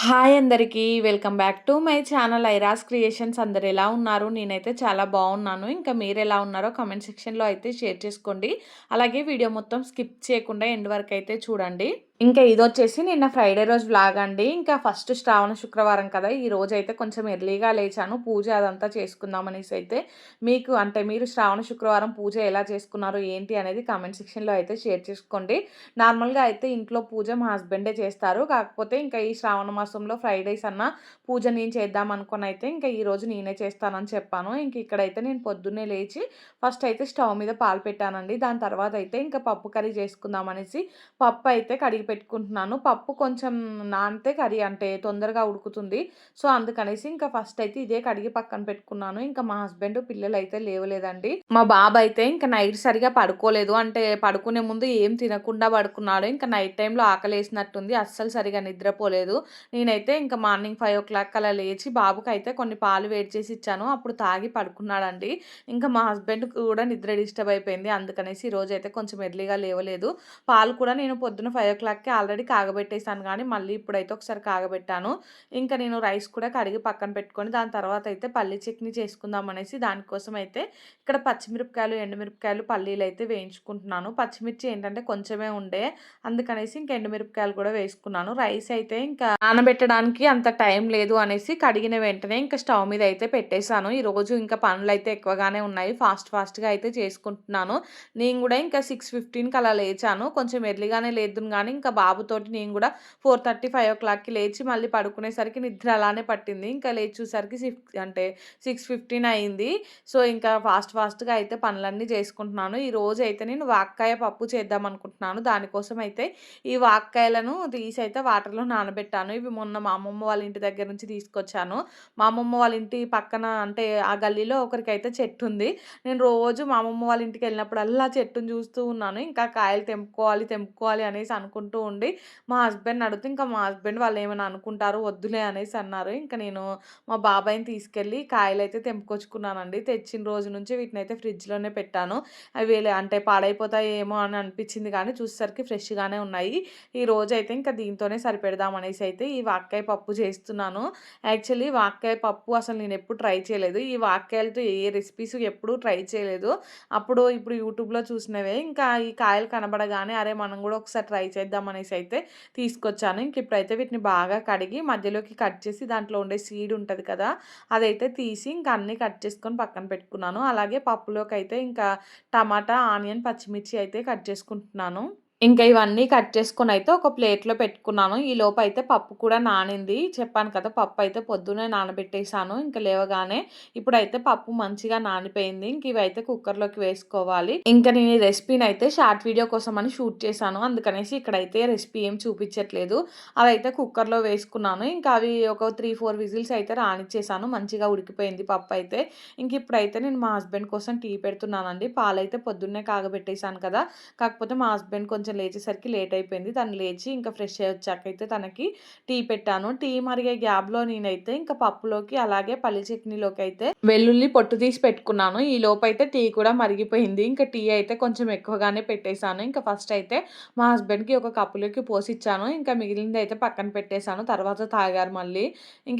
Hi అందరికీ. Welcome back to my channel Airas creations. అందరు ఎలా ఉన్నారు? నేనైతే చాలా బాగున్నాను. ఇంకా మీరు ఎలా ఉన్నారో కామెంట్ సెక్షన్‌లో అయితే షేర్ చేసుకోండి. అలాగే వీడియో మొత్తం స్కిప్ చేయకుండా ఎండ్ వరకు అయితే చూడండి. ఇంకా ఇదొచ్చేసి నిన్న ఫ్రైడే రోజు వ్లాగ్ అండి. ఇంకా ఫస్ట్ శ్రావణ శుక్రవారం కదా! ఈ రోజైతే కొంచెం ఎర్లీగా లేచాను. పూజ అదంతా చేసుకుందాం అనేసి అయితే మీరు శ్రావణ శుక్రవారం పూజ ఎలా చేసుకున్నారు ఏంటి అనేది కామెంట్ సెక్షన్‌లో అయితే షేర్ చేసుకోండి. నార్మల్‌గా అయితే ఇంట్లో పూజ మా హస్బెండే చేస్తారు. కాకపోతే ఇంకా ఈ శ్రావణ మాసంలో ఫ్రైడేస్ అన్నా పూజ నేను చేద్దాం అనుకోని అయితే ఇంకా ఈరోజు నేనే చేస్తానని చెప్పాను. ఇంక ఇక్కడైతే నేను పొద్దున్నే లేచి ఫస్ట్ అయితే స్టవ్ మీద పాలు పెట్టానండి. దాని తర్వాత అయితే ఇంకా పప్పు కర్రీ చేసుకుందాం అనేసి పప్పు అయితే కడిగి పెట్టుకుంటున్నాను. పప్పు కొంచెం నానితే కర్రీ అంటే తొందరగా ఉడుకుతుంది. సో, అందుకనేసి ఇంకా ఫస్ట్ అయితే ఇదే కడిగి పక్కన పెట్టుకున్నాను. ఇంకా మా హస్బెండ్, పిల్లలైతే లేవలేదండి. మా బాబైతే ఇంకా నైట్ సరిగ్గా పడుకోలేదు. అంటే పడుకునే ముందు ఏం తినకుండా పడుకున్నాడు. ఇంకా నైట్ టైమ్‌లో ఆకలేసినట్టుంది. అస్సలు సరిగ్గా నిద్రపోలేదు. నేనైతే ఇంకా మార్నింగ్ 5:00 అలా లేచి బాబుకైతే కొన్ని పాలు వేడి చేసి ఇచ్చాను. అప్పుడు తాగి పడుకున్నాడండి. ఇంకా మా హస్బెండ్‌కి కూడా నిద్ర డిస్టర్బ్ అయిపోయింది. అందుకనేసి ఈరోజైతే కొంచెం ఎర్లీగా లేవలేదు. పాలు కూడా నేను పొద్దున 5:00కి ఆల్రెడీ కాగబెట్టేసాను గానీ, మళ్ళీ ఇప్పుడైతే ఒకసారి కాగబెట్టాను. ఇంకా నేను రైస్ కూడా కడిగి పక్కన పెట్టుకొని, దాని తర్వాత అయితే పల్లీ చట్నీ చేసుకుందాం అనేసి దానికోసం అయితే ఇక్కడ పచ్చిమిరపకాయలు, ఎండుమిరపకాయలు, పల్లీలైతే వేయించుకుంటున్నాను. పచ్చిమిర్చి ఏంటంటే కొంచెమే ఉండే, అందుకనేసి ఇంక ఎండుమిరపకాయలు కూడా వేసుకున్నాను. రైస్ అయితే ఇంకా నానబెట్టడానికి అంత టైం లేదు అనేసి కడిగిన వెంటనే ఇంకా స్టవ్ మీద అయితే పెట్టేశాను. ఈరోజు ఇంకా పనులైతే ఎక్కువగానే ఉన్నాయి. ఫాస్ట్‌గా అయితే చేసుకుంటున్నాను. నేను కూడా ఇంకా 6:15కి అలా లేచాను. కొంచెం ఎర్లీగానే లేద్దును గానీ, ఇంకా బాబుతోటి నేను కూడా 4:30, 5:00కి లేచి మళ్ళీ పడుకునేసరికి నిద్ర అలానే పట్టింది. ఇంకా లేచి చూసేసరికి 6:15 అయింది. సో, ఇంకా ఫాస్ట్‌గా అయితే పనులన్నీ చేసుకుంటున్నాను. ఈరోజైతే నేను వాక్కాయ పప్పు చేద్దామనుకుంటున్నాను. దానికోసం అయితే ఈ వాక్కాయలను తీసి అయితే వాటర్‌లో నానబెట్టాను. ఇవి మొన్న మా అమ్మమ్మ వాళ్ళ ఇంటి దగ్గర నుంచి తీసుకొచ్చాను. మా అమ్మమ్మ వాళ్ళ ఇంటి పక్కన అంటే ఆ గల్లీలో ఒకరికైతే చెట్టుంది. నేను రోజు మా అమ్మమ్మ వాళ్ళ ఇంటికెళ్ళినప్పుడల్లా చెట్టుని చూస్తూ ఉన్నాను. ఇంకా కాయలు తెంపుకోవాలి అనేసి అనుకుంటూ ఉండి, మా హస్బెండ్‌ని అడిగితే ఇంకా మా హస్బెండ్ వాళ్ళేమైనా అనుకుంటారు వద్దులే అనేసి అన్నారు. ఇంక నేను మా బాబాయిని తీసుకెళ్ళి కాయలైతే తెంపుకొచ్చుకున్నానండి. తెచ్చిన రోజు నుంచి వీటినైతే ఫ్రిడ్జ్‌లోనే పెట్టాను. అవి అంటే పాడైపోతాయేమో అని అనిపించింది కానీ చూసేసరికి ఫ్రెష్‌గానే ఉన్నాయి. ఈ రోజైతే ఇంకా దీంతోనే సరిపెడదాం అనేసి అయితే ఈ వాక్కాయ పప్పు చేస్తున్నాను. యాక్చువల్లీ వాక్కాయ పప్పు అసలు నేనెప్పుడు ట్రై చేయలేదు. ఈ వాక్కాయలతో ఏ రెసిపీస్ ఎప్పుడూ ట్రై చేయలేదు. ఇప్పుడు యూట్యూబ్‌లో చూసినవే. ఇంకా ఈ కాయలు కనబడగానే అరే! మనం గూడా ఒకసారి ట్రై చేద్దాం అనేసి అయితే తీసుకొచ్చాను. ఇప్పుడైతే వీటిని బాగా కడిగి మధ్యలోకి కట్ చేసి దాంట్లో ఉండే సీడ్ ఉంటది కదా! అదైతే తీసి ఇంకా అన్నీ కట్ చేసుకొని పక్కన పెట్టుకున్నాను. అలాగే పప్పులోకైతే ఇంకా టమాటా, ఆనియన్, పచ్చిమిర్చి అయితే కట్ చేసుకుంటున్నాను. ఇంకా ఇవన్నీ కట్ చేసుకొనైతే ఒక ప్లేట్‌లో పెట్టుకున్నాను. ఈలోపైతే పప్పు కూడా నానింది. చెప్పాను కదా! పప్పయితే పొద్దున్నే నానబెట్టేసాను. ఇంక లేవగానే ఇప్పుడైతే పప్పు మంచిగా నానిపోయింది. ఇంక ఇవైతే కుక్కర్‌లోకి వేసుకోవాలి. ఇంక నేను ఈ రెసిపీనైతే షార్ట్ వీడియో కోసమని షూట్ చేశాను. అందుకనేసి ఇక్కడైతే రెసిపీ ఏం చూపిచ్చట్లేదు. అవైతే కుక్కర్‌లో వేసుకున్నాను. ఇంకా అవి ఒక 3, 4 విజిల్స్ అయితే రానిచ్చేసాను. మంచిగా ఉడికిపోయింది పప్పయితే. ఇప్పుడైతే నేను మా హస్బెండ్ కోసం టీ పెడుతున్నానండి. పాలైతే పొద్దున్నే కాగబెట్టేసాను కదా! కాకపోతే మా హస్బెండ్ కొంచెం లేచేసరికి లేట్ అయిపోయింది. తను లేచి ఇంకా ఫ్రెష్ అయ్యి వచ్చాకైతే తనకి టీ పెట్టాను. టీ మరిగే గ్యాప్‌లో నేనైతే ఇంకా పప్పులోకి అలాగే పల్లి చట్నీలోకి అయితే వెల్లుల్లి పొట్టు తీసి పెట్టుకున్నాను. ఈ లోపైతే టీ కూడా మరిగిపోయింది. ఇంకా టీ అయితే కొంచెం ఎక్కువగానే పెట్టేసాను. ఇంకా ఫస్ట్ అయితే మా హస్బెండ్‌కి ఒక కప్పులోకి పోసిచ్చాను. ఇంకా మిగిలిందైతే పక్కన పెట్టేసాను. తర్వాత తాగారు మళ్ళీ.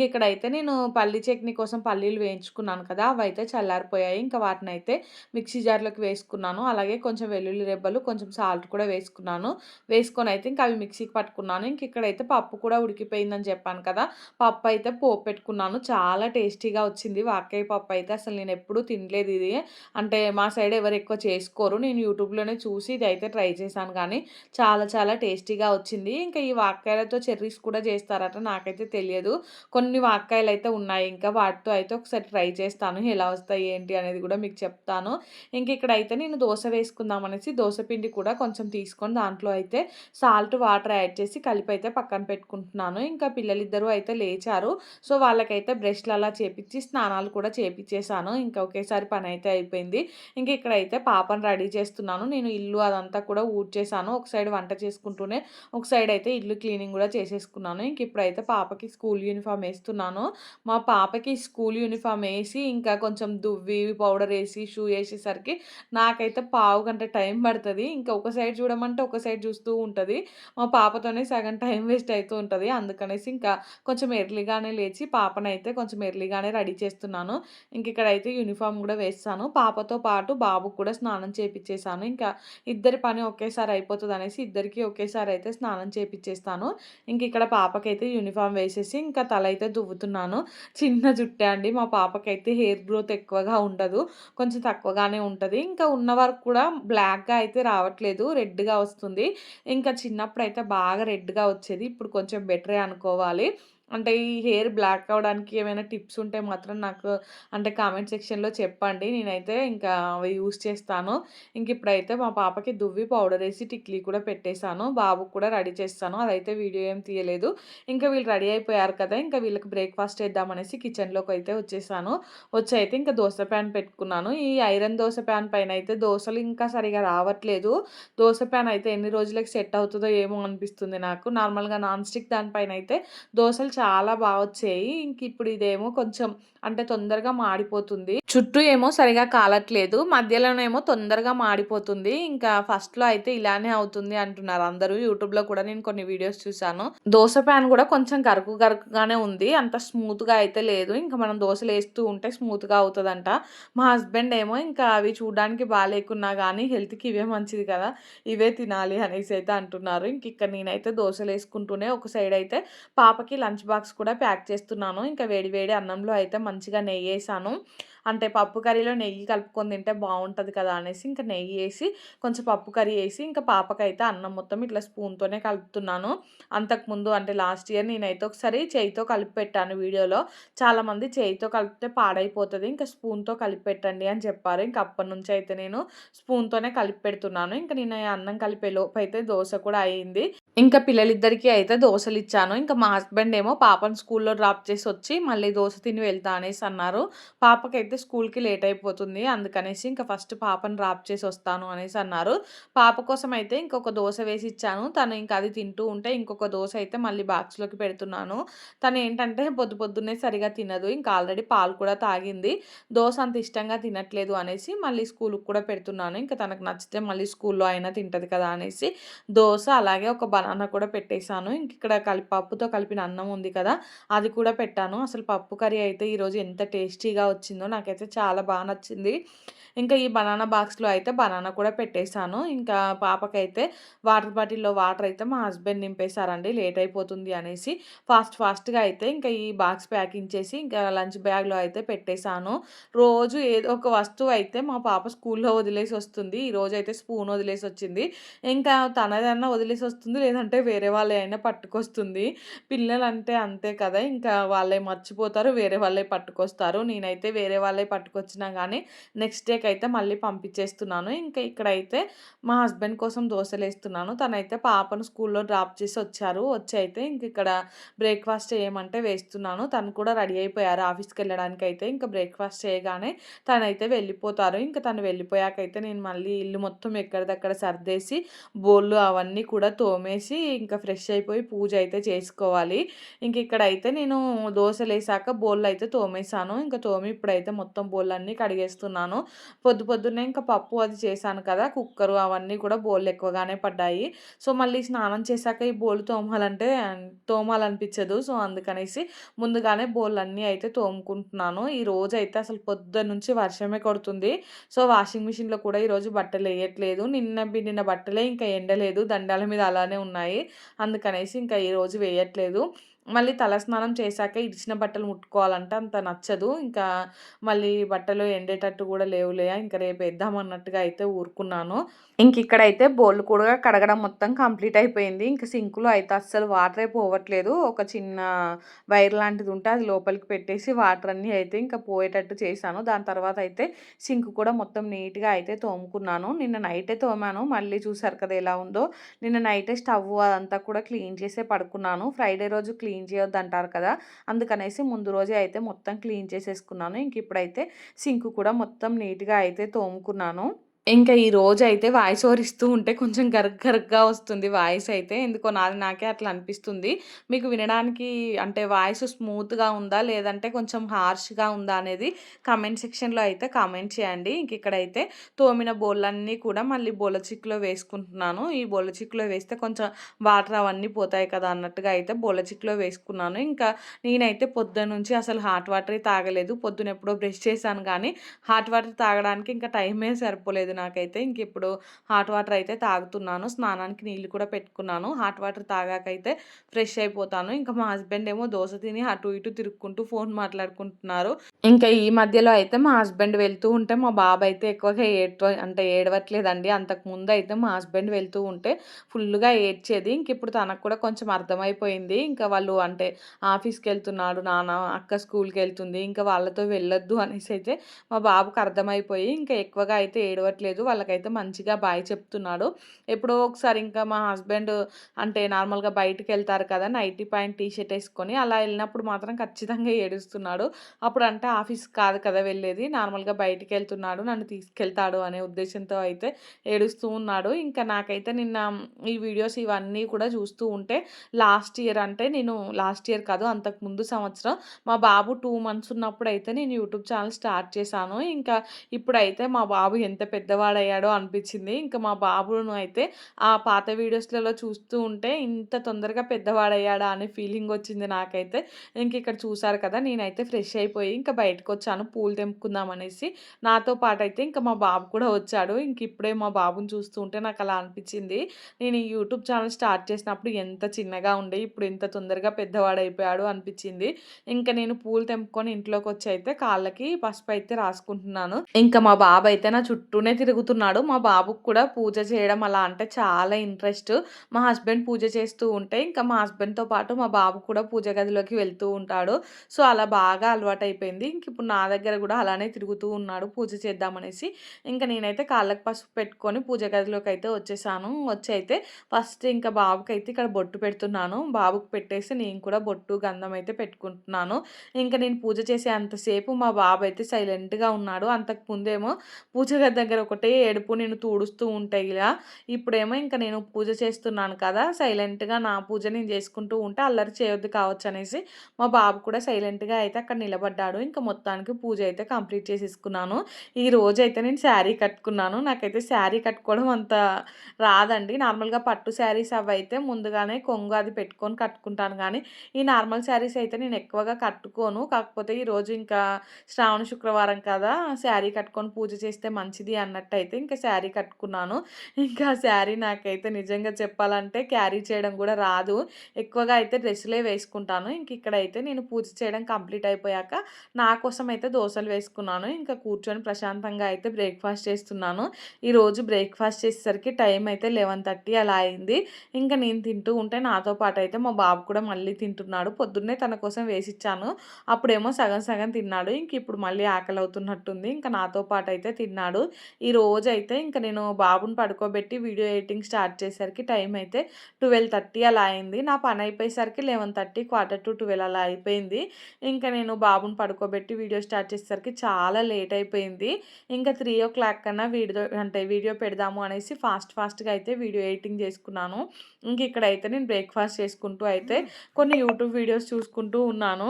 ఇక్కడైతే నేను పల్లి చట్నీ కోసం పల్లీలు వేయించుకున్నాను కదా! అవైతే చల్లారిపోయాయి. ఇంకా వాటినైతే మిక్సీ జార్‌లోకి వేసుకున్నాను. అలాగే కొంచెం వెల్లుల్లి రెబ్బలు, కొంచెం సాల్ట్ కూడా వేసుకున్నాను. వేసుకొనైతే ఇంకా అవి మిక్సీకి పట్టుకున్నాను. ఇక్కడైతే పప్పు కూడా ఉడికిపోయిందని చెప్పాను కదా! పప్పయితే పోపు పెట్టుకున్నాను. చాలా టేస్టీగా వచ్చింది. వాక్కాయ పప్పయితే అసలు నేనెప్పుడూ తినలేదు ఇది. అంటే మా సైడ్ ఎవరు ఎక్కువ చేసుకోరు. నేను యూట్యూబ్‌లోనే చూసి ఇదైతే ట్రై చేశాను గానీ చాలా టేస్టీగా వచ్చింది. ఇంకా ఈ వాక్కాయలతో చెర్రీస్ కూడా చేస్తారట. నాకైతే తెలియదు. కొన్ని వాక్కాయలైతే ఉన్నాయి. ఇంకా వాటితో అయితే ఒకసారి ట్రై చేస్తాను. ఎలా వస్తాయి ఏంటి అనేది కూడా మీకు చెప్తాను. ఇక్కడైతే నేను దోస వేసుకుందాం అనేసి దోస పిండి కూడా కొంచెం తీసుకొని దాంట్లో అయితే సాల్ట్, వాటర్ యాడ్ చేసి కలిపైతే పక్కన పెట్టుకుంటున్నాను. ఇంకా పిల్లలిద్దరూ అయితే లేచారు. సో, వాళ్ళకైతే బ్రష్‌లు అలా చేపిచ్చి స్నానాలు కూడా చేపిచ్చేసాను. ఇంకా ఒకేసారి పనైతే అయిపోయింది. ఇక్కడైతే పాపని రెడీ చేస్తున్నాను. నేను ఇల్లు అదంతా కూడా ఊడ్చేసాను. ఒక సైడ్ వంట చేసుకుంటూనే ఒక సైడ్ అయితే ఇల్లు క్లీనింగ్ కూడా చేసేసుకున్నాను. ఇప్పుడైతే పాపకి స్కూల్ యూనిఫార్మ్ ఏస్తున్నాను. మా పాపకి స్కూల్ యూనిఫార్మ్ ఏసి ఇంకా కొంచెం దువ్వి, పౌడర్ ఏసి, షూ ఏసేసరికి నాకైతే పావుగంట టైం పడతది. ఇంకా ఒక సైడ్ చూడమంటే అంటే ఒక సైడ్ చూస్తూ ఉంటది. మా పాపతోనే సగం టైం వేస్ట్ అయితూ ఉంటది. అందుకనేసి ఇంకా కొంచెం ఎర్లీగానే లేచి పాపనైతే కొంచెం ఎర్లీగానే రెడీ చేస్తున్నాను. ఇక్కడైతే యూనిఫార్మ్ గూడా వేసేసాను. పాపతో పాటు బాబుకి కూడా స్నానం చేపిచ్చేసాను. ఇంకా ఇద్దరి పని ఒకేసారి అయిపోతదనేసి ఇద్దరికీ ఒకేసారి అయితే స్నానం చేపిచ్చేస్తాను. ఇక్కడ పాపకైతే యూనిఫార్మ్ వేసేసి ఇంకా తలైతే దువ్వుతున్నాను. చిన్న జుట్టే అండి. మా పాపకైతే హెయిర్ గ్రోత్ ఎక్కువగా ఉండదు. కొంచెం తక్కువగానే ఉంటది. ఇంకా ఉన్న వరకు కూడా బ్లాక్‌గా అయితే రావట్లేదు. రెడ్‌గా వస్తుంది. చిన్నప్పుడైతే బాగా రెడ్‌గా వచ్చేది. ఇప్పుడు కొంచెం బెటరే అనుకోవాలి. అంటే ఈ హెయిర్ బ్లాక్ అవ్వడానికి ఏమైనా టిప్స్ ఉంటే మాత్రం నాకు అంటే కామెంట్ సెక్షన్‌లో చెప్పండి. నేనైతే ఇంకా అవి యూజ్ చేస్తాను. ఇప్పుడైతే మా పాపకి దువ్వి పౌడరేసి టిక్లీ కూడా పెట్టేసాను. బాబుకి కూడా రెడీ చేస్తాను. అదైతే వీడియో ఏం తీయలేదు. వీళ్ళు రెడీ అయిపోయారు కదా! వీళ్ళకి బ్రేక్‌ఫాస్ట్ చేద్దామనేసి కిచెన్‌లోకైతే వచ్చేసాను. వచ్చి ఇంకా దోస ప్యాన్ పెట్టుకున్నాను. ఈ ఐరన్ దోస ప్యాన్ పైనయితే దోసలు ఇంకా సరిగ్గా రావట్లేదు. దోస ప్యాన్ అయితే ఎన్ని రోజులకి సెట్ అవుతదో ఏమో అనిపిస్తుంది నాకు. నార్మల్‌గా నాన్ స్టిక్ దానిపైనయితే దోసలు చాలా వచ్చాయి. ఇప్పుడు ఇదేమో కొంచెం అంటే తొందరగా మాడిపోతుంది. చుట్టూ ఏమో సరిగా కాలట్లేదు. మధ్యలోనేమో తొందరగా మాడిపోతుంది. ఫస్ట్‌లో అయితే ఇలానే అవుతుంది అంటున్నారు అందరూ. యూట్యూబ్‌లో కూడా నేను కొన్ని వీడియోస్ చూసాను. దోస ప్యాన్ కూడా కొంచెం గరుకు గరుకుగానే ఉంది. అంత స్మూత్‌గా అయితే లేదు. మనం దోసలేస్తూ ఉంటే స్మూత్‌గా అవుతదంట. మా హస్బెండ్ ఏమో అవి చూడడానికి బాలేకున్నా గానీ హెల్త్‌కి ఇవే మంచిది కదా! ఇవే తినాలి అనేసి అయితే అంటున్నారు. ఇక్కడ నేనైతే దోసలేసుకుంటూనే ఒక సైడ్ అయితే పాపకి లంచ్ బాక్స్ కూడా ప్యాక్ చేస్తున్నాను. వేడి వేడి అన్నంలో అయితే మంచిగా నెయ్యేసాను. అంటే పప్పు కర్రీలో నెయ్యి కలుపుకొని తింటే బావుంటది కదా! అనేసి నెయ్యేసి కొంచెం పప్పు కర్రీ ఏసి పాపకైతే అన్నం మొత్తం ఇట్లా స్పూన్‌తోనే కలుపుతున్నాను. అంతకుముందు అంటే లాస్ట్ ఇయర్ నేనైతే ఒకసారి చేయితో కలిపి పెట్టాను వీడియోలో. చాలామంది చేయితో కలిపితే పాడైపోతది. స్పూన్‌తో కలిపి పెట్టండి అని చెప్పారు. అప్పటినుంచి అయితే నేను స్పూన్‌తోనే కలిపి పెడుతున్నాను. నేను అన్నం కలిపే లోపైతే దోస కూడా అయింది. పిల్లలిద్దరికీ అయితే దోసలిచ్చాను. మా హస్బెండ్ ఏమో పాపను స్కూల్‌లో డ్రాప్ చేసొచ్చి మళ్ళీ దోస తిని వెళ్తా అనేసి అన్నారు. పాపకైతే స్కూల్‌కి లేట్ అయిపోతుంది. అందుకనేసి ఫస్ట్ పాపను డ్రాప్ చేసి వస్తాను అనేసి అన్నారు. పాప కోసం అయితే ఇంకొక దోస వేసి ఇచ్చాను. తను అది తింటూ ఉంటే ఇంకొక దోస అయితే మళ్ళీ బాక్స్‌లోకి పెడుతున్నాను. తనేంటంటే పొద్దున్నే సరిగ్గా తినదు. ఆల్రెడీ పాలు కూడా తాగింది. దోస అంత ఇష్టంగా తినట్లేదు అనేసి మళ్ళీ స్కూలుకి కూడా పెడుతున్నాను. తనకు నచ్చితే మళ్ళీ స్కూల్‌లో అయినా తింటది కదా! అనేసి దోస అలాగే ఒక బనానా కూడా పెట్టేసాను. ఇక్కడ పప్పుతో కలిపిన అన్నం ఉంది కదా! అది కూడా పెట్టాను. అసలు పప్పు కర్రీ అయితే ఈరోజు ఎంత టేస్టీగా వచ్చిందో నాకైతే చాలా నచ్చింది. ఈ బనానా బాక్స్‌లో అయితే బనానా కూడా పెట్టేసాను. పాపకైతే వాటర్ బాటిల్‌లో వాటర్ అయితే మా హస్బెండ్ నింపేసారండి లేట్ అయిపోతుంది అనేసి. ఫాస్ట్‌గా అయితే ఈ బాక్స్ ప్యాకింగ్ చేసి లంచ్ బ్యాగ్‌లో అయితే పెట్టేసాను. రోజు ఏదో ఒక వస్తువు అయితే మా పాప స్కూల్‌లో వదిలేసి వస్తుంది. ఈరోజైతే స్పూన్ వదిలేసి వచ్చింది. తనదన్నా వదిలేసొస్తుంది. లేదంటే వేరే వాళ్ళయైనా పట్టుకొస్తుంది. పిల్లలంటే అంతే కదా! వాళ్ళే మర్చిపోతారు. వేరే వాళ్ళే పట్టుకొస్తారు. నేనైతే వేరే వాళ్ళే పట్టుకొచ్చినా గానీ నెక్స్ట్ డేకైతే మళ్ళీ పంపించేస్తున్నాను. ఇక్కడైతే మా హస్బెండ్ కోసం దోసలేస్తున్నాను. తనైతే పాపను స్కూల్‌లో డ్రాప్ చేసి వచ్చారు. వచ్చి అయితే ఇక్కడ బ్రేక్‌ఫాస్ట్ చేయమంటే వేస్తున్నాను. తను కూడా రెడీ అయిపోయారు ఆఫీస్‌కెళ్ళడానికైతే. బ్రేక్‌ఫాస్ట్ చేయగానే తనైతే వెళ్ళిపోతారు. తను వెళ్ళిపోయాకైతే నేను మళ్ళీ ఇల్లు మొత్తం ఎక్కడిదక్కడ సర్దేసి బోళ్ళు అవన్నీ కూడా తోమేసి ఫ్రెష్ అయిపోయి పూజ అయితే చేసుకోవాలి. ఇక్కడైతే నేను దోసలేసాక బోళ్ళైతే తోమేసాను. తోమి ఇప్పుడైతే మొత్తం బోళ్ళన్నీ కడిగేస్తున్నాను. పొద్దున్నే పప్పు అది చేశాను కదా! కుక్కరు అవన్నీ కూడా బోళ్ళు ఎక్కువగానే పడ్డాయి. మళ్ళీ స్నానం చేశాక ఈ బోళ్ళు తోమాలనిపించదు. అందుకనేసి ముందుగానే బోళ్ళన్నీ అయితే తోముకుంటున్నాను. ఈ రోజైతే అసలు పొద్దున్నుంచి వర్షమే కొడుతుంది. వాషింగ్ మిషన్‌లో కూడా ఈరోజు బట్టలెయ్యట్లేదు. నిన్న పిండిన బట్టలే ఎండలేదు. దండాల మీద అలానే ఉన్నాయి. అందుకనేసి ఈరోజు వేయట్లేదు. మళ్ళీ తలస్నానం చేశాక ఇడిచిన బట్టలు ముట్టుకోవాలంటే అంత నచ్చదు. మళ్ళీ బట్టలు ఎండేటట్టు కూడా లేవులే రేపు ఏద్దామన్నట్టుగా అయితే ఊరుకున్నాను. ఇక్కడైతే బోళ్ళు కూడా కడగడం మొత్తం కంప్లీట్ అయిపోయింది. సింక్‌లో అయితే అస్సలు వాటరే పోవట్లేదు. ఒక చిన్న వైర్ లాంటిది ఉంటే అది లోపలికి పెట్టేసి వాటర్ అన్నీ అయితే పోయేటట్టు చేశాను. దాని తర్వాత అయితే సింక్ కూడా మొత్తం నీట్‌గా అయితే తోముకున్నాను. నిన్న నైటే తోమాను. మళ్ళీ చూసారు కదా ఎలా ఉందో. నిన్న నైటే స్టవ్ అదంతా కూడా క్లీన్ చేసే పడుకున్నాను. ఫ్రైడే రోజు క్లీన్ చేయొద్దంటారు కదా! అందుకనేసి ముందు రోజే అయితే మొత్తం క్లీన్ చేసేసుకున్నాను. ఇప్పుడైతే సింక్ కూడా మొత్తం నీట్‌గా అయితే తోముకున్నాను. ఇంకా ఈ రోజైతే వాయిస్ ఓవర్ ఇస్తూ ఉంటే కొంచెం గరగ్గా వస్తుంది వాయిస్ అయితే. ఎందుకో నాది నాకే అట్లా అనిపిస్తుంది. మీకు వినడానికి అంటే వాయిస్ స్మూత్‌గా ఉందా? లేదంటే కొంచెం హార్ష్‌గా ఉందా? అనేది కామెంట్ సెక్షన్‌లో అయితే కామెంట్ చేయండి. ఇంక ఇక్కడైతే తోమిన బోళ్ళన్నీ కూడా మళ్ళీ బోళ్ళ చిక్కులో వేసుకుంటున్నాను. ఈ బోళ్ళ చిక్కులో వేస్తే కొంచెం వాటర్ అవన్నీ పోతాయి కదా అన్నట్టుగా అయితే బోళ్ళ చిక్కులో వేసుకున్నాను. ఇంకా నేనైతే పొద్దున్నుంచి అసలు హాట్ వాటరే తాగలేదు. పొద్దున ఎప్పుడో బ్రష్ చేశాను గానీ హాట్ వాటర్ తాగడానికి ఇంకా టైమే సరిపోలేదు నాకైతే. ఇంకిప్పుడు హాట్ వాటర్ అయితే తాగుతున్నాను. స్నానానికి నీళ్ళు కూడా పెట్టుకున్నాను. హాట్ వాటర్ తాగాకైతే ఫ్రెష్ అయిపోతాను. ఇంకా మా హస్బెండ్ ఏమో దోస తిని అటు ఇటు తిరుక్కుంటూ ఫోన్ మాట్లాడుకుంటున్నారు. ఇంకా ఈ మధ్యలో అయితే మా హస్బెండ్ వెళ్తూ ఉంటే మా బాబు అయితే ఎక్కువగా ఏడవట్లేదండి. అంతకుముందయితే మా హస్బెండ్ వెళ్తూ ఉంటే ఫుల్లుగా ఏడ్చేది. ఇంకిప్పుడు తనకు కూడా కొంచెం అర్థమైపోయింది. ఇంకా వాళ్ళు అంటే ఆఫీస్‌కెళ్తున్నాడు నాన్న, అక్క స్కూల్‌కెళ్తుంది. ఇంకా వాళ్ళతో వెళ్ళొద్దు అనేసైతే మా బాబుకి అర్థమైపోయి ఇంకా ఎక్కువగా అయితే ఏడవట్లేదు. వాళ్ళకైతే మంచిగా బాయ్ చెప్తున్నాడు. ఎప్పుడో ఒకసారి ఇంకా మా హస్బెండ్ అంటే నార్మల్‌గా బయటికెళ్తారు కదా! నైటీ ప్యాంట్, టీ షర్ట్ ఏసుకొని అలా ఎళ్ళినప్పుడు మాత్రం ఖచ్చితంగా ఏడుస్తున్నాడు. అప్పుడంటే ఆఫీస్‌కి కాదు కదా వెళ్ళేది. నార్మల్‌గా బయటికెళ్తున్నాడు. నన్ను తీసుకెళ్తాడు అనే ఉద్దేశ్యంతో అయితే ఏడుస్తూ ఉన్నాడు. ఇంకా నాకైతే నిన్న ఈ వీడియోస్ ఇవన్నీ కూడా చూస్తూ ఉంటే లాస్ట్ ఇయర్ అంటే నేను లాస్ట్ ఇయర్ కాదు అంతకుముందు సంవత్సరం మా బాబు 2 మంత్స్ ఉన్నప్పుడైతే నేను యూట్యూబ్ ఛానల్ స్టార్ట్ చేశాను. ఇంకా ఇప్పుడైతే మా బాబు ఎంత పెద్దవాడయ్యాడో అనిపించింది. ఇంకా మా బాబును అయితే ఆ పాత వీడియోస్‌లలో చూస్తూ ఉంటే ఇంత తొందరగా పెద్దవాడయ్యాడా అనే ఫీలింగ్ వచ్చింది నాకైతే. ఇంక ఇక్కడ చూసారు కదా! నేనైతే ఫ్రెష్ అయిపోయి ఇంకా బయటకొచ్చాను పూలు తెంపుకుందాం అనేసి. నాతో పాటైతే ఇంకా మా బాబు కూడా వచ్చాడు. ఇంక ఇప్పుడే మా బాబుని చూస్తూ ఉంటే నాకలా అనిపించింది. నేను ఈ యూట్యూబ్ ఛానల్ స్టార్ట్ చేసినప్పుడు ఎంత చిన్నగా ఉండే, ఇప్పుడు ఇంత తొందరగా పెద్దవాడైపోయాడు అనిపించింది. ఇంక నేను పూలు తెంపుకొని ఇంట్లోకొచ్చి అయితే కాళ్ళకి పసుపయితే రాసుకుంటున్నాను. ఇంకా మా బాబయితే నా చుట్టూనే తిరుగుతున్నాడు. మా బాబుకి కూడా పూజ చేయడం అలా అంటే చాలా ఇంట్రెస్ట్. మా హస్బెండ్ పూజ చేస్తూ ఉంటే ఇంకా మా హస్బెండ్‌తో పాటు మా బాబు కూడా పూజ గదిలోకి వెళ్తూ ఉంటాడు. సో, అలా బాగా అలవాటయిపోయింది. ఇంకిప్పుడు నా దగ్గర గూడా అలానే తిరుగుతూ ఉన్నాడు పూజ చేద్దామనేసి. ఇంక నేనైతే కాళ్ళకి పసుపు పెట్టుకొని పూజ గదిలోకైతే వచ్చేసాను. వచ్చి అయితే ఫస్ట్ ఇంకా బాబుకైతే ఇక్కడ బొట్టు పెడుతున్నాను. బాబుకి పెట్టేసి నేను కూడా బొట్టు, గంధం అయితే పెట్టుకుంటున్నాను. ఇంక నేను పూజ చేసే అంతసేపు మా బాబైతే సైలెంట్‌గా ఉన్నాడు. అంతకుముందేమో పూజ గది దగ్గర ఒకటే ఏడుపు నేను తుడుస్తూ ఉంటే ఇలా. ఇప్పుడేమో ఇంక నేను పూజ చేస్తున్నాను కదా! సైలెంట్‌గా నా పూజ నేను చేసుకుంటూ ఉంటే అల్లరి చేయొద్దు కావచ్చనేసి మా బాబు కూడా సైలెంట్‌గా అయితే అక్కడ నిలబడ్డాడు. ఇంక మొత్తానికి పూజ అయితే కంప్లీట్ చేసేసుకున్నాను. ఈ రోజైతే నేను శారీ కట్టుకున్నాను. నాకైతే శారీ కట్టుకోవడం అంత రాదండి. నార్మల్‌గా పట్టు శారీస్ అవైతే ముందుగానే కొంగు అది పెట్టుకొని కట్టుకుంటాను గానీ, ఈ నార్మల్ శారీస్ అయితే నేను ఎక్కువగా కట్టుకోను. కాకపోతే ఈరోజు ఇంకా శ్రావణ శుక్రవారం కదా! శారీ కట్టుకొని పూజ చేస్తే మంచిది అన్నట్టయితే ఇంకా శారీ కట్టుకున్నాను. ఇంకా శారీ నాకైతే నిజంగా చెప్పాలంటే క్యారీ చేయడం గూడా రాదు. ఎక్కువగా అయితే డ్రెస్సులే వేసుకుంటాను. ఇంక ఇక్కడైతే నేను పూజ చేయడం కంప్లీట్ అయిపోయాక నా కోసం అయితే దోసలు వేసుకున్నాను. ఇంకా కూర్చొని ప్రశాంతంగా అయితే బ్రేక్‌ఫాస్ట్ చేస్తున్నాను. ఈరోజు బ్రేక్‌ఫాస్ట్ చేసేసరికి టైం అయితే 11:30 అలా అయింది. ఇంక నేను తింటూ ఉంటే నాతో పాటయితే మా బాబు కూడా మళ్ళీ తింటున్నాడు. పొద్దున్నే తన కోసం వేసిచ్చాను. అప్పుడేమో సగం సగం తిన్నాడు. ఇంకిప్పుడు మళ్ళీ ఆకలవుతున్నట్టుంది. ఇంక నాతో పాటయితే తిన్నాడు. ఈరోజైతే ఇంక నేను బాబుని పడుకోబెట్టి వీడియో ఎడిటింగ్ స్టార్ట్ చేసేసరికి టైం అయితే 12:30 అలా అయింది. నా పనయిపోయేసరికి 11:30, 11:45 అలా అయిపోయింది. ఇంక నేను బాబుని పడుకోబెట్టి వీడియో స్టార్ట్ చేసేసరికి చాలా లేట్ అయిపోయింది. ఇంకా 3:00 కన్నా వీడియో పెడదాము అనేసి ఫాస్ట్‌గా అయితే వీడియో ఎడిటింగ్ చేసుకున్నాను. ఇక్కడైతే నేను బ్రేక్‌ఫాస్ట్ చేసుకుంటూ అయితే కొన్ని యూట్యూబ్ వీడియోస్ చూసుకుంటూ ఉన్నాను.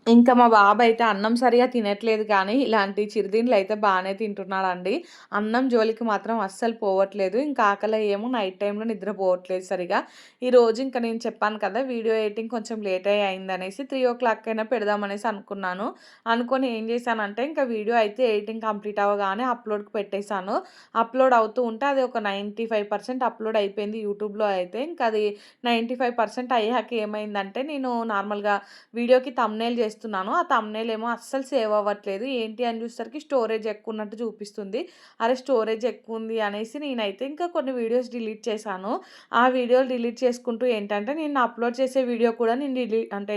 ఇంకా మా బాబైతే అన్నం సరిగ్గా తినట్లేదు కానీ, ఇలాంటి చిరుతిండ్లయితే బానే తింటున్నాడండి. అన్నం జోలికి మాత్రం అస్సలు పోవట్లేదు. ఇంకా ఆకలయ్యేమో నైట్ టైమ్‌లో నిద్రపోవట్లేదు సరిగ్గా. ఈరోజు ఇంక నేను చెప్పాను కదా! వీడియో ఎడిటింగ్ కొంచెం లేటే అయిందనేసి 3:00 అయినా పెడదామనేసి అనుకున్నాను. అనుకోని ఏం చేశానంటే, ఇంకా వీడియో అయితే ఎడిటింగ్ కంప్లీట్ అవ్వగానే అప్‌లోడ్‌కి పెట్టేశాను. అప్‌లోడ్ అవుతూ ఉంటే అది ఒక 95% అప్‌లోడ్ అయిపోయింది యూట్యూబ్‌లో అయితే. ఇంకా అది 95% అయ్యాక ఏమైందంటే, నేను నార్మల్‌గా వీడియోకి థంబ్‌నెయిల్ చేస్తున్నాను. ఆ థంబ్‌నెయిల్ ఏమో అస్సలు సేవ్ అవ్వట్లేదు. ఏంటి అని చూసేసరికి స్టోరేజ్ ఎక్కువున్నట్టు చూపిస్తుంది. అరే! స్టోరేజ్ ఎక్కువుంది అనేసి నేనైతే ఇంకా కొన్ని వీడియోస్ డిలీట్ చేశాను. ఆ వీడియోలు డిలీట్ చేసుకుంటూ ఏంటంటే నేను అప్‌లోడ్ చేసే వీడియో కూడా నేను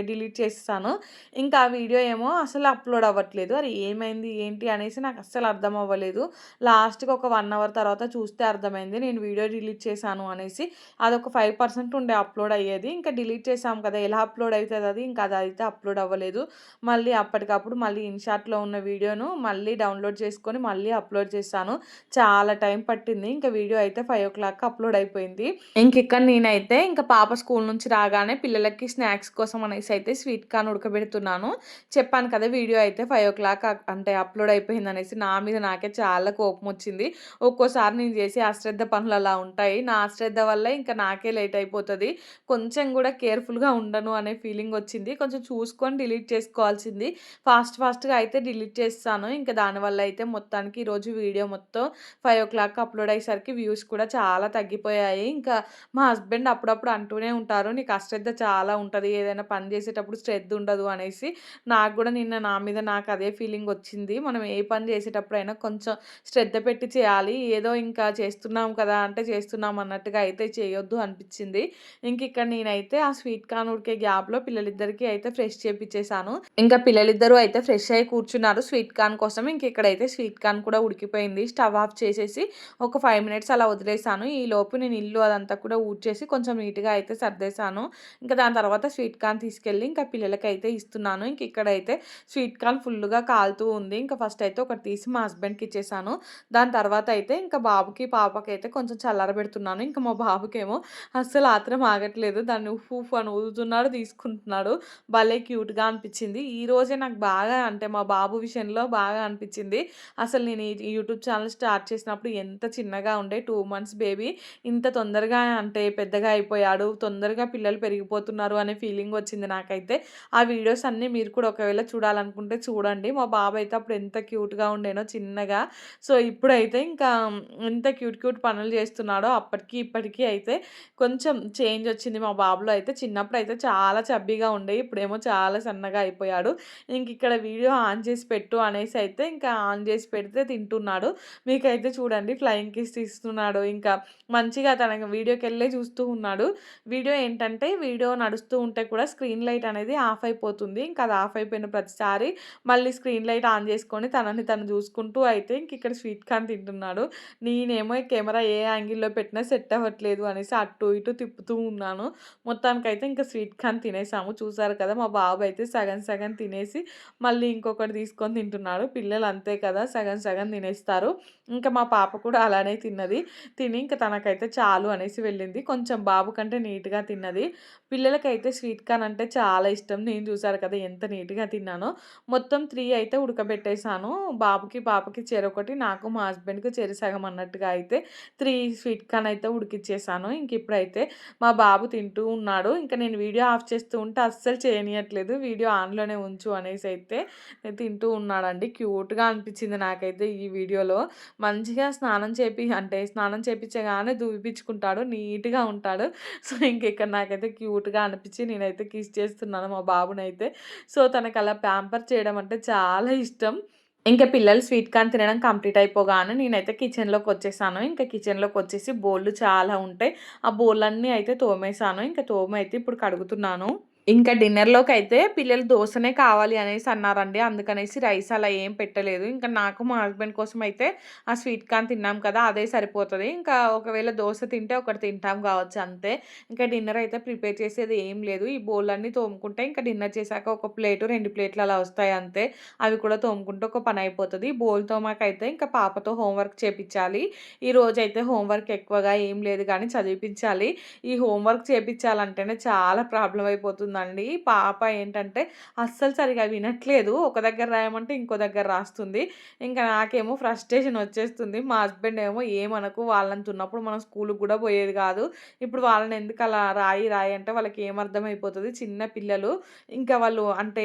డిలీట్ చేసేసాను. ఇంకా ఆ వీడియో ఏమో అసలు అప్‌లోడ్ అవ్వట్లేదు. అరే! ఏమైంది? ఏంటి? అనేసి నాకు అస్సలు అర్థం అవ్వలేదు. లాస్ట్‌కి ఒక 1 అవర్ తర్వాత చూస్తే అర్థమైంది. నేను వీడియో డిలీట్ చేశాను అనేసి. అదొక 5% ఉండే అప్‌లోడ్ అయ్యేది. ఇంకా డిలీట్ చేసాం కదా! ఎలా అప్‌లోడ్ అయితదది? ఇంకా అదైతే అప్‌లోడ్ అవ్వలేదు. మళ్ళీ అప్పటికప్పుడు మళ్ళీ ఇన్‌షాట్‌లో ఉన్న వీడియోను మళ్ళీ డౌన్‌లోడ్ చేసుకొని మళ్ళీ అప్‌లోడ్ చేశాను. చాలా టైం పట్టింది. ఇంక వీడియో అయితే 5:00కి అప్‌లోడ్ అయిపోయింది. ఇంకిక్కడ నేనైతే ఇంక పాప స్కూల్ నుంచి రాగానే పిల్లలకి స్నాక్స్ కోసం అనేసి అయితే స్వీట్ కార్న్ ఉడకబెడుతున్నాను. చెప్పాను కదా! వీడియో అయితే 5:00 అంటే అప్‌లోడ్ అయిపోయిందనేసి. నా మీద నాకే చాలా కోపమొచ్చింది. ఒక్కోసారి నేను చేసే అశ్రద్ధ పనులు అలా ఉంటాయి. నా అశ్రద్ధ వల్ల ఇంకా నాకే లేట్ అయిపోతది. కొంచెం గూడా కేర్‌ఫుల్‌గా ఉండను అనే ఫీలింగొచ్చింది. కొంచెం చూసుకొని డిలీట్ చేసుకోవాల్సింది. ఫాస్ట్‌గా అయితే డిలీట్ చేసేసాను. ఇంక దానివల్ల అయితే మొత్తానికి ఈరోజు వీడియో మొత్తం 5:00 అప్‌లోడ్ అయ్యేసరికి వ్యూస్ కూడా చాలా తగ్గిపోయాయి. ఇంకా మా హస్బెండ్ అప్పుడప్పుడు అంటూనే ఉంటారు, "నీకు అశ్రద్ధ చాలా ఉంటది. ఏదైనా పని చేసేటప్పుడు శ్రద్ధ ఉండదు" అనేసి. నాకు గూడా నిన్న నా మీద నాకు అదే ఫీలింగొచ్చింది. మనం ఏ పని చేసేటప్పుడైనా కొంచెం శ్రద్ధ పెట్టి చేయాలి. ఏదో ఇంకా చేస్తున్నాం కదా! అంటే చేస్తున్నాం అన్నట్టుగా అయితే చేయొద్దు అనిపిచ్చింది. ఇంకిక్కడ నేనైతే ఆ స్వీట్ కార్న్ ఉడికే గ్యాప్‌లో పిల్లలిద్దరికీ అయితే ఫ్రెష్ చేపిచ్చేసాను. ఇంకా పిల్లలిద్దరూ అయితే ఫ్రెష్ అయ్యి కూర్చున్నారు స్వీట్ కార్న్ కోసం. ఇంకిక్కడైతే స్వీట్ కార్న్ కూడా ఉడికిపోయింది. స్టవ్ ఆఫ్ చేసేసి ఒక 5 మినిట్స్ అలా వదిలేసాను. ఈలోపు నేను ఇల్లు అదంతా కూడా ఊడ్చేసి కొంచెం నీట్‌గా అయితే సర్దేశాను. ఇంకా దాని తర్వాత స్వీట్ కార్న్ తీసుకెళ్ళి ఇంకా పిల్లలకైతే ఇస్తున్నాను. ఇంకిక్కడైతే స్వీట్ కార్న్ ఫుల్లుగా కాలుతూ ఉంది. ఇంకా ఫస్ట్ అయితే ఒకటి తీసి మా హస్బెండ్‌కి ఇచ్చేసాను. దాని తర్వాత అయితే ఇంకా బాబుకి, పాపకైతే కొంచెం చల్లారబెడుతున్నాను. ఇంకా మా బాబుకేమో అస్సలు ఆత్రం ఆగట్లేదు. దాన్ని ఉఫ్ ఉఫ్ అని ఊదుతున్నాడు, తీసుకుంటున్నాడు. భలే క్యూట్‌గా అనిపిచ్చింది. ఈరోజే నాకు బాగా అంటే మా బాబు విషయంలో బాగా అనిపిచ్చింది. అసలు నేను ఈ యూట్యూబ్ ఛానల్ స్టార్ట్ చేసినప్పుడు ఎంత చిన్నగా ఉండే 2 మంత్స్ బేబీ ఇంత తొందరగా అంటే పెద్దగా అయిపోయాడు. తొందరగా పిల్లలు పెరిగిపోతున్నారు అనే ఫీలింగ్ వచ్చింది నాకైతే. ఆ వీడియోస్ అన్నీ మీరు కూడా ఒకవేళ చూడాలనుకుంటే చూడండి. మా బాబు అయితే అప్పుడు ఎంత క్యూట్‌గా ఉండేనో చిన్నగా. సో, ఇప్పుడైతే ఇంకా ఎంత క్యూట్ పనులు చేస్తున్నాడో అప్పటికి, ఇప్పటికి అయితే కొంచెం చేంజ్ వచ్చింది మా బాబులో అయితే. చిన్నప్పుడైతే చాలా చబ్బీగా ఉండే. ఇప్పుడేమో చాలా సన్నగా అయిపోయాడు. ఇంకిక్కడ వీడియో ఆన్ చేసి పెట్టు అనేసి అయితే ఇంకా ఆన్ చేసి పెడితే తింటున్నాడు. మీకైతే చూడండి ఫ్లయింగ్ కిస్ ఇస్తున్నాడు. ఇంకా మంచిగా తన వీడియోకెళ్ళే చూస్తూ ఉన్నాడు. వీడియో ఏంటంటే వీడియో నడుస్తూ ఉంటే కూడా స్క్రీన్ లైట్ అనేది ఆఫ్ అయిపోతుంది. ఇంకా అది ఆఫ్ అయిపోయిన ప్రతిసారి మళ్ళీ స్క్రీన్ లైట్ ఆన్ చేసుకొని తనని తను చూసుకుంటూ అయితే ఇంకిక్కడ స్వీట్ కార్న్ తింటున్నాడు. నేనేమో ఈ కెమెరా ఏ యాంగిల్‌లో పెట్టినా సెట్ అవ్వట్లేదు అనేసి అటు ఇటు తిప్పుతూ ఉన్నాను. మొత్తానికైతే ఇంకా స్వీట్ కార్న్ తినేసాము. చూసారు కదా! మా బాబు అయితే సగం సగం తినేసి మళ్ళీ ఇంకొకటి తీసుకొని తింటున్నాడు. పిల్లలు అంతే కదా! సగం సగం తినేస్తారు. ఇంకా మా పాప కూడా అలానే తిన్నది. తిని ఇంక తనకైతే చాలు అనేసి వెళ్ళింది. కొంచెం బాబు కంటే నీట్‌గా తిన్నది. పిల్లలకైతే స్వీట్ కార్న్ అంటే చాలా ఇష్టం. నేను చూసారు కదా! ఎంత నీట్‌గా తిన్నానో. మొత్తం 3 అయితే ఉడకబెట్టేసాను. బాబుకి, పాపకి చెరొకటి, నాకు మా హస్బెండ్‌కి చెరి సగం అన్నట్టుగా అయితే 3 స్వీట్ కార్న్ అయితే ఉడికిచ్చేసాను. ఇంకిప్పుడైతే మా బాబు తింటూ ఉన్నాడు. ఇంక నేను వీడియో ఆఫ్ చేస్తూ ఉంటే అస్సలు చేయనీయట్లేదు. వీడియో ఆన్‌లోనే ఉంచు అనేసైతే తింటూ ఉన్నాడండి. క్యూట్‌గా అనిపిచ్చింది నాకైతే ఈ వీడియోలో. మంచిగా స్నానం చేపిచ్చగానే దువ్విపిచ్చుకుంటాడు. నీట్‌గా ఉంటాడు. సో, ఇంకిక్కడ నాకైతే క్యూట్‌గా అనిపిచ్చి నేనైతే కిస్ చేస్తున్నాను మా బాబునైతే. సో, తనకలా ప్యాంపర్ చేయడం అంటే చాలా ఇష్టం. ఇంక పిల్లలు స్వీట్ కార్న్ తినడం కంప్లీట్ అయిపోగానే నేనైతే కిచెన్‌లోకొచ్చేసాను. ఇంక కిచెన్‌లోకొచ్చేసి బోల్లు చాలా ఉంటాయి. ఆ బోళ్ళన్నీ అయితే తోమేసాను. ఇంక తోమయితే ఇప్పుడు కడుగుతున్నాను. ఇంకా డిన్నర్‌లోకైతే పిల్లలు దోసనే కావాలి అనేసి అన్నారండి. అందుకనేసి రైస్ అలా ఏం పెట్టలేదు. ఇంకా నాకు మా హస్బెండ్ కోసం అయితే ఆ స్వీట్ కార్న్ తిన్నాం కదా! అదే సరిపోతది. ఇంకా ఒకవేళ దోస తింటే ఒకటి తింటాం కావచ్చు అంతే. ఇంకా డిన్నర్ అయితే ప్రిపేర్ చేసేది ఏం లేదు. ఈ బోళ్ళన్నీ తోముకుంటే ఇంకా డిన్నర్ చేశాక ఒక ప్లేటు, 2 ప్లేట్లు అలా వస్తాయి అంతే. అవి కూడా తోముకుంటే ఒక పని అయిపోతది. బోల్ తోమాకైతే ఇంకా పాపతో హోంవర్క్ చేపిచ్చాలి. ఈరోజైతే హోంవర్క్ ఎక్కువగా ఏం లేదు గానీ చదివిపించాలి. ఈ హోంవర్క్ చేపిచ్చాలంటేనే చాలా ప్రాబ్లమ్ అయిపోతుందండి. పాప ఏంటంటే అస్సలు సరిగ్గా వినట్లేదు. ఒక దగ్గర రాయమంటే ఇంకో దగ్గర రాస్తుంది. ఇంకా నాకేమో ఫ్రస్ట్రేషన్ వచ్చేస్తుంది. మా హస్బెండ్ ఏమో "ఏమనకు వాళ్ళంతున్నప్పుడు మనం స్కూలుకి గూడా పోయేది గాదు. ఇప్పుడు వాళ్ళని ఎందుకలా రాయి అంటే వాళ్ళకి ఏమర్థమైపోతది. చిన్న పిల్లలు. ఇంకా వాళ్ళు అంటే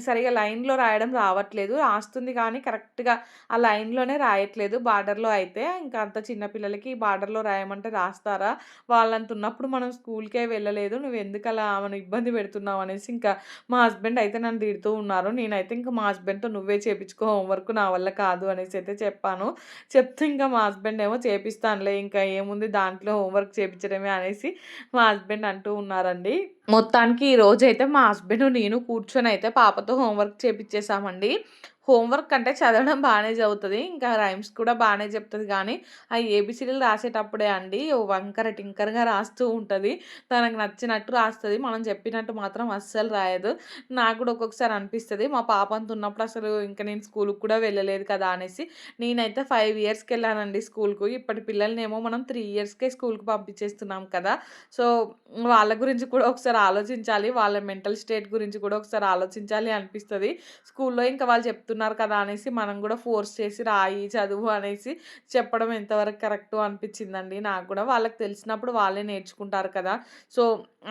సరిగ్గా లైన్‌లో రాయడం రావట్లేదు. రాస్తుంది కానీ కరెక్ట్‌గా ఆ లైన్‌లోనే రాయట్లేదు. బార్డర్‌లో అయితే ఇంకా అంత చిన్న పిల్లలకి బార్డర్‌లో రాయమంటే రాస్తారా? వాళ్ళంత ఉన్నప్పుడు మనం స్కూల్‌కే వెళ్ళలేదు. నువ్వెందుకలా ఆమెను ఇబ్బంది పెడుతున్నావు అనేసి ఇంకా మా హస్బెండ్ అయితే నన్ను తిడుతూ ఉన్నారు. నేనైతే ఇంక మా హస్బెండ్‌తో నువ్వే చేపించుకో హోంవర్క్ నా వల్ల కాదు అనేసి అయితే చెప్పాను. చెప్తే ఇంకా మా హస్బెండ్ ఏమో చేపిస్తానులే ఇంకా ఏముంది దాంట్లో హోంవర్క్ చేపించడమే అనేసి మా హస్బెండ్ అంటూ ఉన్నారండి. మొత్తానికి ఈ రోజైతే మా హస్బెండ్, నేను కూర్చొనైతే పాపతో హోంవర్క్ చేపిచ్చేసామండి. హోంవర్క్ అంటే చదవడం బానే చదువుతది. ఇంకా రైమ్స్ కూడా బానే చెప్తది గానీ, ఆ ఏబీసీడీలు రాసేటప్పుడే అండి ఓ వంకర టింకరగా రాస్తూ ఉంటది. తనకు నచ్చినట్టు రాస్తది. మనం చెప్పినట్టు మాత్రం అస్సలు రాయదు. నాకు కూడా ఒక్కొక్కసారి అనిపిస్తది. మా పాప అంత ఉన్నప్పుడు అసలు ఇంక నేను స్కూలుకి కూడా వెళ్ళలేదు కదా అనేసి. నేనైతే 5 ఇయర్స్‌కెళ్ళానండి స్కూలుకు. ఇప్పటి పిల్లలనేమో మనం 3 ఇయర్స్‌కే స్కూలుకి పంపించేస్తున్నాం కదా! సో, వాళ్ళ గురించి కూడా ఒకసారి ఆలోచించాలి. వాళ్ళ మెంటల్ స్టేట్ గురించి కూడా ఒకసారి ఆలోచించాలి అనిపిస్తది. స్కూల్లో ఇంకా వాళ్ళు చెప్తున్నారు కదా అనేసి మనం గూడా ఫోర్స్ చేసి రాయి, చదువు అనేసి చెప్పడం ఎంతవరకు కరెక్టు అనిపిచ్చిందండి నాకు గూడా. వాళ్ళకి తెలిసినప్పుడు వాళ్ళే నేర్చుకుంటారు కదా! సో,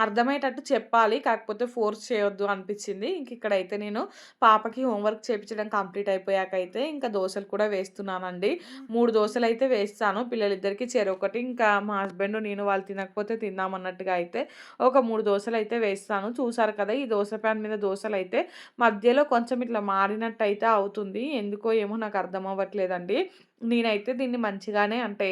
అర్థమయ్యేటట్టు చెప్పాలి. కాకపోతే ఫోర్స్ చేయొద్దు అనిపిచ్చింది. ఇంక ఇక్కడైతే నేను పాపకి హోంవర్క్ చేపిచ్చడం కంప్లీట్ అయిపోయాకైతే ఇంకా దోసలు కూడా వేస్తున్నానండి. 3 దోసలైతే వేస్తాను. పిల్లలిద్దరికీ చెరొకటి. ఇంకా మా హస్బెండ్, నేను వాళ్ళు తినకపోతే తిందామన్నట్టుగా అయితే ఒక 3 దోసలైతే వేస్తాను. చూసారు కదా! ఈ దోస ప్యాన్ మీద దోసలైతే మధ్యలో కొంచెం ఇట్లా మాడినట్టయితే అవుతుంది. ఎందుకో ఏమో నాకు అర్థం అవ్వట్లేదండి. నేనైతే దీన్ని మంచిగానే అంటే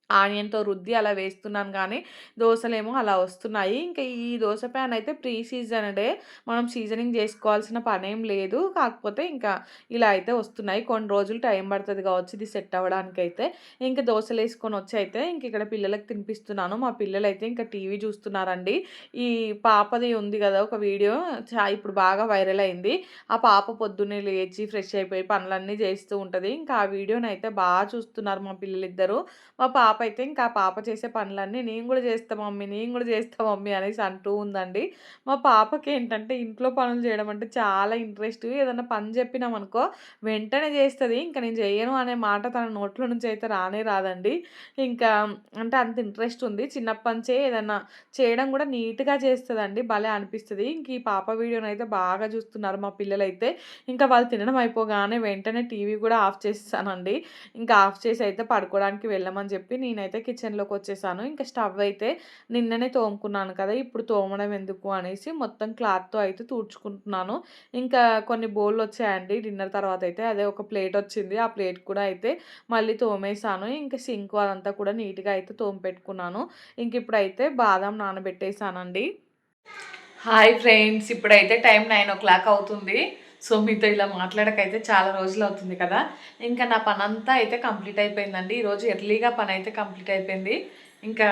ఆనియన్‌తో రుద్ది అలా వేస్తున్నాను గానీ, దోసలేమో అలా వస్తున్నాయి. ఇంకా ఈ దోస ప్యాన్ అయితే ప్రీ సీజన్‌డే. మనం సీజనింగ్ జేసుకోవాల్సిన పనేం లేదు. కాకపోతే ఇంకా ఇలా అయితే వస్తున్నాయి. కొన్ని రోజులు టైం పడతది గావచ్చు ఇది సెట్ అవ్వడానికైతే. ఇంక దోసలేసుకొనొచ్చి అయితే ఇంక ఇక్కడ పిల్లలకి తినిపిస్తున్నాను. మా పిల్లలైతే ఇంకా టీవీ చూస్తున్నారండి. ఈ పాపది ఉంది గదా! ఒక వీడియో ఇప్పుడు బాగా వైరల్ అయింది. ఆ పాప పొద్దున్నే లేచి ఫ్రెష్ అయిపోయి పనులన్నీ జేస్తూ ఉంటది. ఇంకా ఆ వీడియోనైతే చూస్తున్నారు మా పిల్లలిద్దరూ. మా పాప అయితే ఇంకా ఆ పాప చేసే పనులన్నీ నేను గూడా చేస్తా మమ్మీ, నేను గూడా చేస్తా మమ్మీ అనేసి అంటూ ఉందండి. మా పాపకేంటంటే ఇంట్లో పనులు చేయడం అంటే చాలా ఇంట్రెస్ట్. ఏదన్నా పని చెప్పినామనుకో వెంటనే చేస్తది. ఇంక నేను చెయ్యను అనే మాట తన నోట్లో నుంచి అయితే రానే రాదండి. ఇంకా అంటే అంత ఇంట్రెస్ట్ ఉంది. చిన్నప్పటి నుంచే ఏదన్నా చేయడం గూడా నీట్‌గా చేస్తదండి. భలే అనిపిస్తది. ఇంక ఈ పాప వీడియోనైతే బాగా చూస్తున్నారు మా పిల్లలైతే. ఇంకా వాళ్ళు తినడం అయిపోగానే వెంటనే టీవీ గూడా ఆఫ్ చేసేసానండి. ఇంకా ఆఫ్ చేసి అయితే పడుకోవడానికి వెళ్ళమని చెప్పి నేనైతే కిచెన్‌లోకొచ్చేసాను. ఇంకా స్టవ్ అయితే నిన్ననే తోముకున్నాను కదా! ఇప్పుడు తోమడం ఎందుకు అనేసి మొత్తం క్లాత్‌తో అయితే తుడుచుకుంటున్నాను. ఇంకా కొన్ని బోల్‌లొచ్చాయండి డిన్నర్ తర్వాతయితే. అదే ఒక ప్లేటొచ్చింది. ఆ ప్లేట్ కూడా అయితే మళ్ళీ తోమేసాను. ఇంకా సింకు అదంతా కూడా నీట్‌గా అయితే తోమిపెట్టుకున్నాను. ఇంకిప్పుడైతే బాదాం నానబెట్టేసానండి. Hi friends! ఇప్పుడైతే టైం 9:00 అవుతుంది. సో, మీతో ఇలా మాట్లాడకైతే చాలా రోజులవుతుంది కదా! ఇంకా నా పనంతా అయితే కంప్లీట్ అయిపోయిందండి. ఈరోజు ఎర్లీగా పనైతే కంప్లీట్ అయిపోయింది. ఇంకా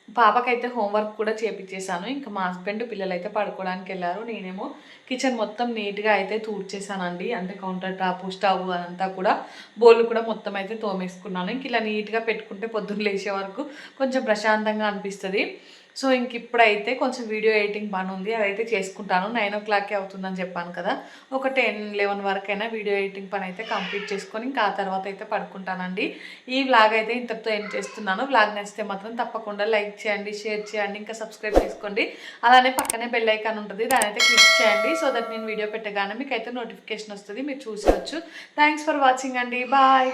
పాపకైతే హోంవర్క్ కూడా చేపిచ్చేసాను. ఇంకా మా హస్బెండ్, పిల్లలైతే పడుకోవడానికెళ్లారు. నేనేమో కిచెన్ మొత్తం నీట్‌గా అయితే తూడ్చేసానండి. అంటే కౌంటర్ టాపు, స్టవ్ అదంతా కూడా బోర్లు కూడా మొత్తం అయితే తోమేసుకున్నాను. ఇంక ఇలా నీట్‌గా పెట్టుకుంటే పొద్దున్న లేచే వరకు కొంచెం ప్రశాంతంగా అనిపిస్తది. సో, ఇంకిప్పుడైతే కొంచెం వీడియో ఎడిటింగ్ పనుంది. అదైతే చేసుకుంటాను. 9:00కే అవుతుందని చెప్పాను కదా! ఒక 10, 11 వరకైనా వీడియో ఎడిటింగ్ పనైతే కంప్లీట్ చేసుకొని ఇంకా ఆ తర్వాత అయితే పడుకుంటానండి. ఈ వ్లాగ్ అయితే ఇంతటితో ఎండ్ చేస్తున్నాను. వ్లాగ్ నచ్చితే మాత్రం తప్పకుండా లైక్ చేయండి, షేర్ చేయండి, ఇంకా సబ్స్క్రైబ్ చేసుకోండి. అలానే పక్కనే బెల్ ఐకాన్ ఉంటుంది. దానైతే క్లిక్ చేయండి. సో దట్ నేను వీడియో పెట్టగానే మీకైతే నోటిఫికేషన్ వస్తది. మీరు చూసేయొచ్చు. థాంక్స్ ఫర్ వాచింగ్ అండి. బాయ్.